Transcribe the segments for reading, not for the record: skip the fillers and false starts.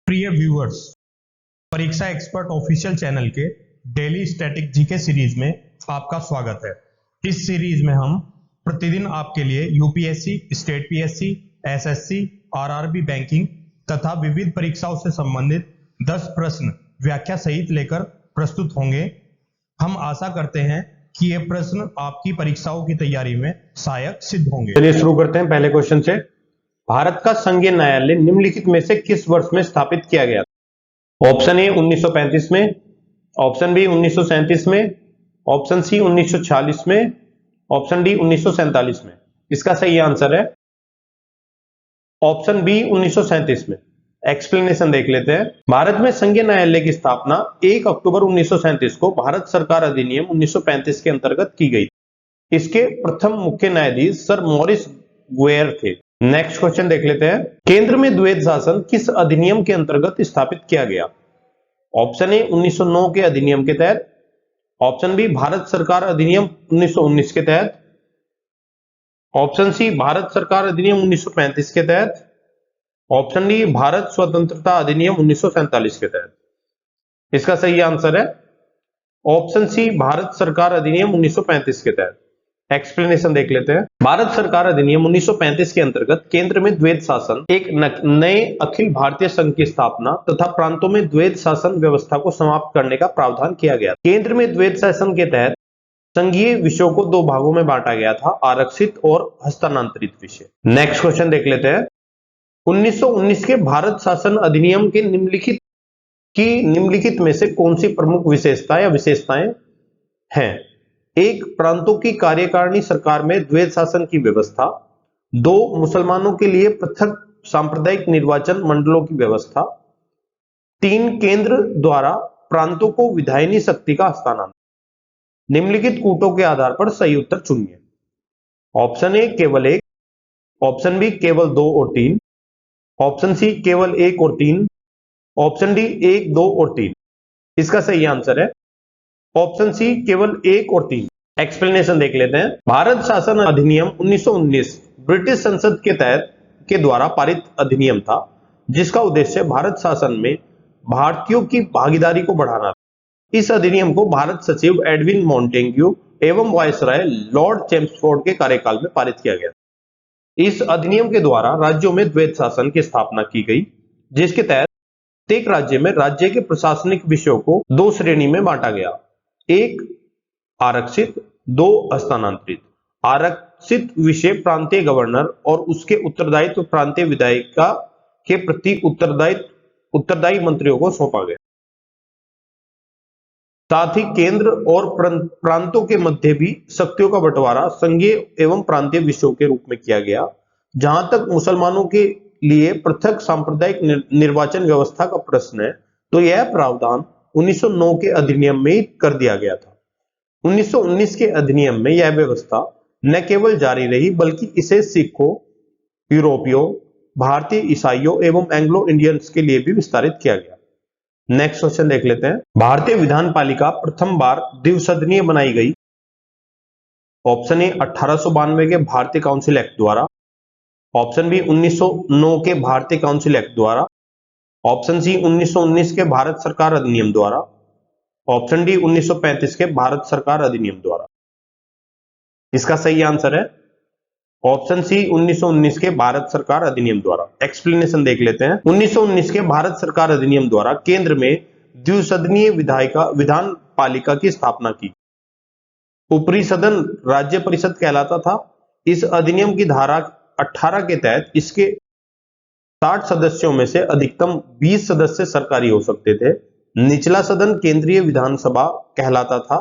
प्रिय व्यूअर्स, परीक्षा expert official channel के डेली स्टैटिक जीके सीरीज में आपका स्वागत है। इस सीरीज में हम प्रतिदिन आपके लिए UPSC, state PSC, SSC, RRB banking तथा विविध परीक्षाओं से संबंधित 10 प्रश्न व्याख्या सहित लेकर प्रस्तुत होंगे। हम आशा करते हैं कि ये प्रश्न आपकी परीक्षाओं की तैयारी में सहायक सिद्ध होंगे। चलिए शुरू करते हैं पहले क्वेश्चन से। भारत का संघीय न्यायालय निम्नलिखित में से किस वर्ष में स्थापित किया गया? ऑप्शन ए 1935 में, ऑप्शन बी 1937 में, ऑप्शन सी 1946 में, ऑप्शन डी 1947 में। इसका सही आंसर है ऑप्शन बी 1937 में। एक्सप्लेनेशन देख लेते हैं। भारत में संघीय न्यायालय की स्थापना 1 अक्टूबर 1937 को भारत सरकार अधिनियम 1935 के अंतर्गत की गई। इसके प्रथम मुख्य न्यायाधीश सर मॉरिस गुएर थे। नेक्स्ट क्वेश्चन देख लेते हैं। केंद्र में द्वैध शासन किस अधिनियम के अंतर्गत स्थापित किया गया? ऑप्शन ए 1909 के अधिनियम के तहत, ऑप्शन बी भारत सरकार अधिनियम 1919 के तहत, ऑप्शन सी भारत सरकार अधिनियम 1935 के तहत, ऑप्शन डी भारत स्वतंत्रता अधिनियम 1947 के तहत। इसका सही आंसर है ऑप्शन सी भारत सरकार अधिनियम 1935 के तहत। एक्सप्लेनेशन देख लेते हैं। भारत सरकार अधिनियम 1935 के अंतर्गत केंद्र में द्वैध शासन, एक नए अखिल भारतीय संघ की स्थापना तथा प्रांतों में द्वैध शासन व्यवस्था को समाप्त करने का प्रावधान किया गया। केंद्र में द्वैध शासन के तहत संघीय विषयों को 2 भागों में बांटा गया था, आरक्षित और हस्तांतरित विषय। नेक्स्ट क्वेश्चन देख लेते हैं। 1919 के भारत शासन अधिनियम के निम्नलिखित में से कौन सी प्रमुख विशेषता या विशेषताएं हैं? 1 प्रांतों की कार्यकारिणी सरकार में द्वैध शासन की व्यवस्था, 2 मुसलमानों के लिए पृथक सांप्रदायिक निर्वाचन मंडलों की व्यवस्था, 3 केंद्र द्वारा प्रांतों को विधायिनी शक्ति का हस्तांतरण। निम्नलिखित कूटों के आधार पर सही उत्तर चुनिए। ऑप्शन ए केवल 1, ऑप्शन बी केवल 2 और 3, ऑप्शन सी केवल 1 और 3, ऑप्शन डी 1, 2 और 3। इसका सही आंसर है ऑप्शन सी केवल 1 और 3। एक्सप्लेनेशन देख लेते हैं। भारत शासन अधिनियम 1919 ब्रिटिश संसद के तहत के द्वारा पारित अधिनियम था, जिसका उद्देश्य भारत शासन में भारतीयों की भागीदारी को बढ़ाना था। इस अधिनियम को भारत सचिव एडविन मॉन्टेग्यू एवं वायसराय लॉर्ड चेम्सफोर्ड के कार्यकाल में पारित किया गया। इस अधिनियम के द्वारा राज्यों में द्वैध शासन की स्थापना की गई, जिसके तहत प्रत्येक राज्य में राज्य के प्रशासनिक विषयों को 2 श्रेणी में बांटा गया। 1 आरक्षित, 2 हस्तांतरित। आरक्षित विषय प्रांतीय गवर्नर और उसके उत्तरदायित्व प्रांतीय विधायिका के प्रति उत्तरदायी मंत्रियों को सौंपा गया। साथ ही केंद्र और प्रांतों के मध्य भी शक्तियों का बंटवारा संघीय एवं प्रांतीय विषयों के रूप में किया गया। जहां तक मुसलमानों के लिए पृथक सांप्रदायिक निर्वाचन व्यवस्था का प्रश्न है, तो यह प्रावधान 1909 के अधिनियम में कर दिया गया था। 1919 के अधिनियम में यह व्यवस्था न केवल जारी रही, बल्कि इसे सिखों, यूरोपियों, भारतीय ईसाइयों एवं एंग्लो इंडियंस के लिए भी विस्तारित किया गया। नेक्स्ट क्वेश्चन देख लेते हैं। भारतीय विधान पालिका प्रथम बार द्विसदनीय बनाई गई। ऑप्शन ए 1892 के भारतीय काउंसिल एक्ट द्वारा, ऑप्शन बी 1909 के भारतीय काउंसिल एक्ट द्वारा, ऑप्शन सी 1919 के भारत सरकार अधिनियम द्वारा, ऑप्शन डी 1935 के भारत सरकार अधिनियम द्वारा। इसका सही आंसर है ऑप्शन सी 1919 के भारत सरकार अधिनियम द्वारा। एक्सप्लेनेशन देख लेते हैं। 1919 के भारत सरकार अधिनियम द्वारा केंद्र में द्विसदनीय विधान पालिका की स्थापना की। ऊपरी सदन राज्य परिषद कहलाता था। इस अधिनियम की धारा 18 के तहत इसके 60 सदस्यों में से अधिकतम 20 सदस्य सरकारी हो सकते थे। निचला सदन केंद्रीय विधानसभा कहलाता था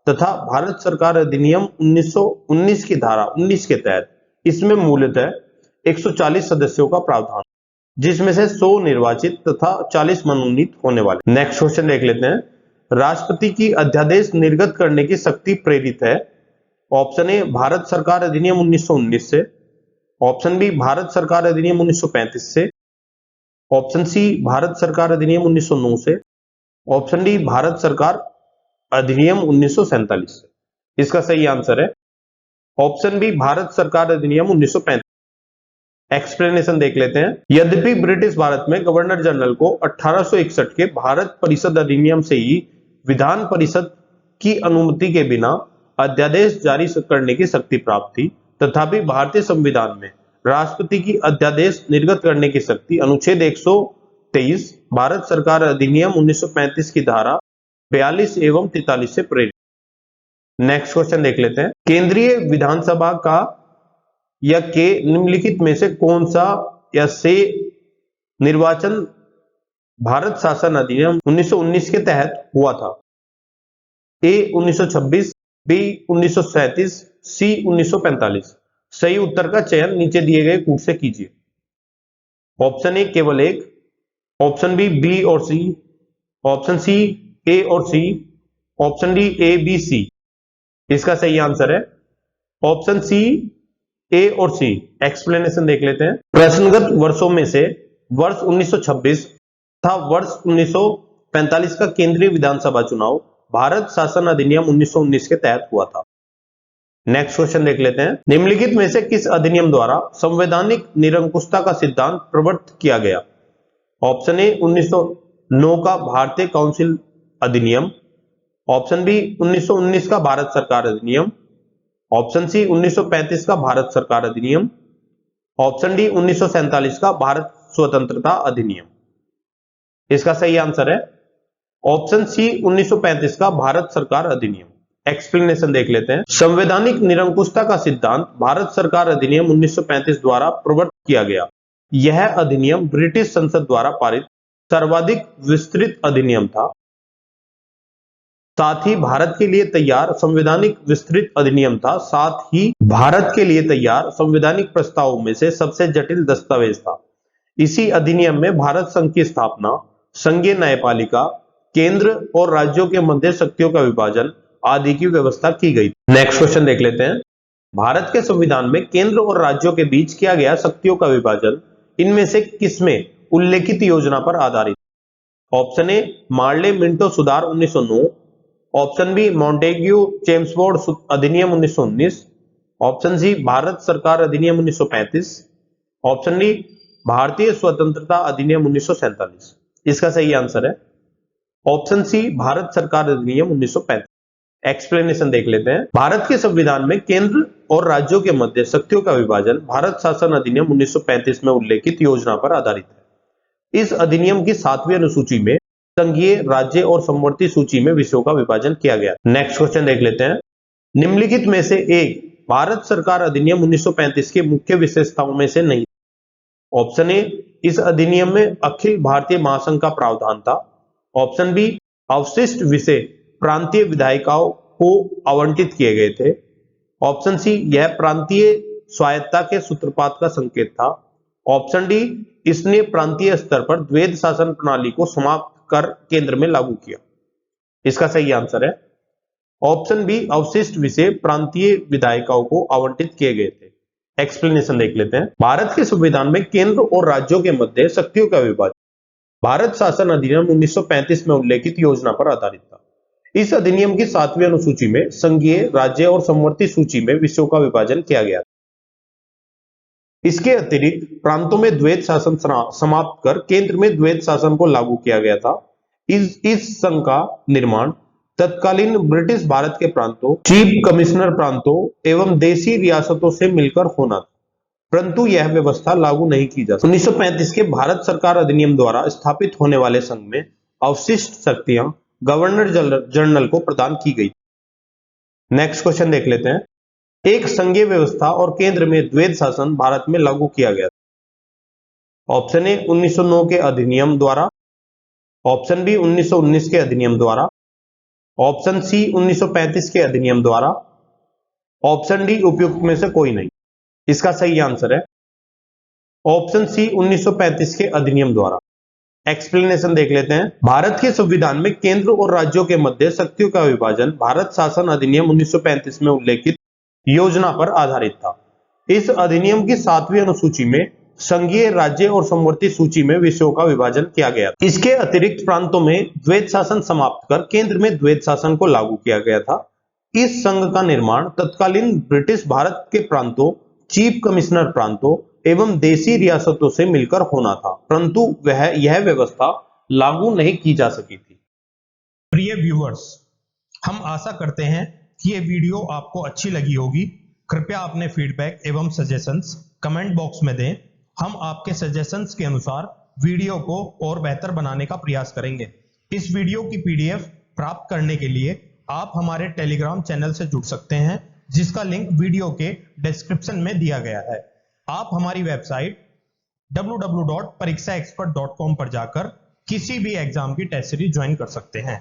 तथा भारत सरकार अधिनियम 1919 की धारा 19 के तहत इसमें मूलतः 140 सदस्यों का प्रावधान, जिसमें से 100 निर्वाचित तथा 40 मनोनीत होने वाले। नेक्स्ट क्वेश्चन देख लेते हैं। राष्ट्रपति की अध्यादेश निर्गत करने की शक्ति प्रेरित है। ऑप्शन ए भारत सरकार अधिनियम 1919 से, ऑप्शन बी भारत सरकार अधिनियम 1935 से, ऑप्शन सी भारत सरकार अधिनियम 1909 से, ऑप्शन डी भारत सरकार अधिनियम 1947 से। इसका सही आंसर है ऑप्शन बी भारत सरकार अधिनियम 1935। एक्सप्लेनेशन देख लेते हैं। यद्यपि ब्रिटिश भारत में गवर्नर जनरल को 1861 के भारत परिषद अधिनियम से ही विधान परिषद की अनुमति के बिना अध्यादेश जारी करने की शक्ति प्राप्त थी, तथापि भारतीय संविधान में राष्ट्रपति की अध्यादेश निर्गत करने की शक्ति अनुच्छेद 123 भारत सरकार अधिनियम 1935 की धारा 42 एवं 43 से प्रेरित। नेक्स्ट क्वेश्चन देख लेते हैं। केंद्रीय विधानसभा का या के निम्नलिखित में से कौन सा या से निर्वाचन भारत शासन अधिनियम 1919 के तहत हुआ था? ए 1926, बी 1937, सी 1945। सही उत्तर का चयन नीचे दिए गए कूट से कीजिए। ऑप्शन ए केवल एक, ऑप्शन बी और सी, ऑप्शन सी ए और C, option D A B C. इसका सही आंसर है ऑप्शन सी ए और सी। एक्सप्लेनेशन देख लेते हैं। प्रश्नगत वर्षों में से वर्ष 1926 तथा वर्ष 1945 का केंद्रीय विधानसभा चुनाव भारत शासन अधिनियम 1919 के तहत हुआ था। नेक्स्ट क्वेश्चन देख लेते हैं। निम्नलिखित में से किस अधिनियम द्वारा संवैधानिक निरंकुशता का सिद्धांत प्रवर्तित किया गया? ऑप्शन ए 1909 का भारतीय काउंसिल अधिनियम, ऑप्शन बी 1919 का भारत सरकार अधिनियम, ऑप्शन सी 1935 का भारत सरकार अधिनियम, ऑप्शन डी 1947 का भारत स्वतंत्रता अधिनियम। इसका सही आंसर है ऑप्शन सी 1935 का भारत सरकार अधिनियम। एक्सप्लेनेशन देख लेते हैं। संवैधानिक निरंकुशता का सिद्धांत भारत सरकार अधिनियम 1935 द्वारा प्रवर्तित किया गया। यह अधिनियम ब्रिटिश संसद द्वारा पारित सर्वाधिक विस्तृत अधिनियम था, साथ ही भारत के लिए तैयार संवैधानिक विस्तृत अधिनियम था, साथ ही भारत के लिए तैयार संवैधानिक प्रस्तावों में से सबसे जटिल दस्तावेज था। इसी अधिनियम में भारत संघ की स्थापना, संघीय न्यायपालिका, केंद्र और राज्यों के मध्य शक्तियों का विभाजन आदि की व्यवस्था की गई। नेक्स्ट क्वेश्चन देख लेते हैं। भारत के संविधान में केंद्र और राज्यों के बीच किया गया शक्तियों का विभाजन इनमें से किसमें उल्लेखित योजना पर आधारित? ऑप्शन ए मार्ले मिंटो सुधार 1909, ऑप्शन बी मॉन्टेग्यू चेम्सफोर्ड अधिनियम 1919, ऑप्शन सी भारत सरकार अधिनियम 1935, ऑप्शन डी भारतीय स्वतंत्रता अधिनियम 1947। इसका सही आंसर है ऑप्शन सी भारत सरकार अधिनियम 1935। एक्सप्लेनेशन देख लेते हैं। भारत के संविधान में केंद्र और राज्यों के मध्य शक्तियों का विभाजन भारत शासन अधिनियम 1935 में उल्लेखित योजना पर आधारित है। इस अधिनियम की 7वीं अनुसूची में संघीय, राज्य और समवर्ती सूची में विषयों का विभाजन किया गया। नेक्स्ट क्वेश्चन देख लेते हैं। निम्नलिखित में से एक भारत सरकार अधिनियम 1935 की मुख्य विशेषताओं में से नहीं। ऑप्शन ए इस अधिनियम में अखिल भारतीय महासंघ का प्रावधान था, ऑप्शन बी अवशिष्ट विषय प्रांतीय विधायिकाओं को आवंटित किए गए थे, ऑप्शन सी यह प्रांतीय स्वायत्तता के सूत्रपात का संकेत था, ऑप्शन डी इसने प्रांतीय स्तर पर द्वैध शासन प्रणाली को समाप्त कर केंद्र में लागू किया। इसका सही आंसर है ऑप्शन बी अवशिष्ट विषय प्रांतीय विधायिकाओं को आवंटित किए गए थे। एक्सप्लेनेशन देख लेते हैं। भारत के संविधान में केंद्र और राज्यों के मध्य शक्तियों का विभाजन भारत शासन अधिनियम 1935 में उल्लेखित योजना पर आधारित था। इस अधिनियम की 7वीं अनुसूची में संघीय, राज्य और समवर्ती सूची में विषयों का विभाजन किया गया। इसके अतिरिक्त प्रांतों में द्वैध शासन समाप्त कर केंद्र में द्वैध शासन को लागू किया गया था। इस संघ का निर्माण तत्कालीन ब्रिटिश भारत के प्रांतों, चीफ कमिश्नर प्रांतों एवं देशी रियासतों से मिलकर होना था, परंतु यह व्यवस्था लागू नहीं की जा सकती। 1935 के भारत सरकार अधिनियम द्वारा स्थापित होने वाले संघ में अवशिष्ट शक्तियां गवर्नर जनरल को प्रदान की गई। नेक्स्ट क्वेश्चन देख लेते हैं। एक संघीय व्यवस्था और केंद्र में द्वैध शासन भारत में लागू किया गया। ऑप्शन ए 1909 के अधिनियम द्वारा, ऑप्शन बी 1919 के अधिनियम द्वारा, ऑप्शन सी 1935 के अधिनियम द्वारा, ऑप्शन डी उपयुक्त में से कोई नहीं। इसका सही आंसर है ऑप्शन सी 1935 के अधिनियम द्वारा। एक्सप्लेनेशन देख लेते हैं। भारत के संविधान में केंद्र और राज्यों के मध्य शक्तियों का विभाजन भारत शासन अधिनियम 1935 में उल्लेखित योजना पर आधारित था। इस अधिनियम की 7वीं अनुसूची में संघीय, राज्य और समवर्ती सूची में विषयों का विभाजन किया गया। इसके अतिरिक्त प्रांतों में द्वैध शासन समाप्त कर केंद्र में द्वैध शासन को लागू किया गया था। इस संघ का निर्माण तत्कालीन ब्रिटिश भारत के प्रांतों, चीफ कमिश्नर प्रांतों एवं देशी रियासतों से मिलकर होना था, परंतु यह व्यवस्था लागू नहीं की जा सकी थी। प्रिय व्यूअर्स, हम आशा करते हैं कि ये वीडियो आपको अच्छी लगी होगी। कृपया अपने फीडबैक एवं सजेशंस कमेंट बॉक्स में दें। हम आपके सजेशंस के अनुसार वीडियो को और बेहतर बनाने का प्रयास करेंगे। इस वीडियो की पीडीएफ प्राप्त करने के लिए आप हमारे टेलीग्राम चैनल से जुड़ सकते हैं, जिसका लिंक वीडियो के डिस्क्रिप्शन में दिया गया है। आप हमारी वेबसाइट www.parikshaexpert.com पर जाकर किसी भी एग्जाम की टेस्ट सीरीज ज्वाइन कर सकते हैं।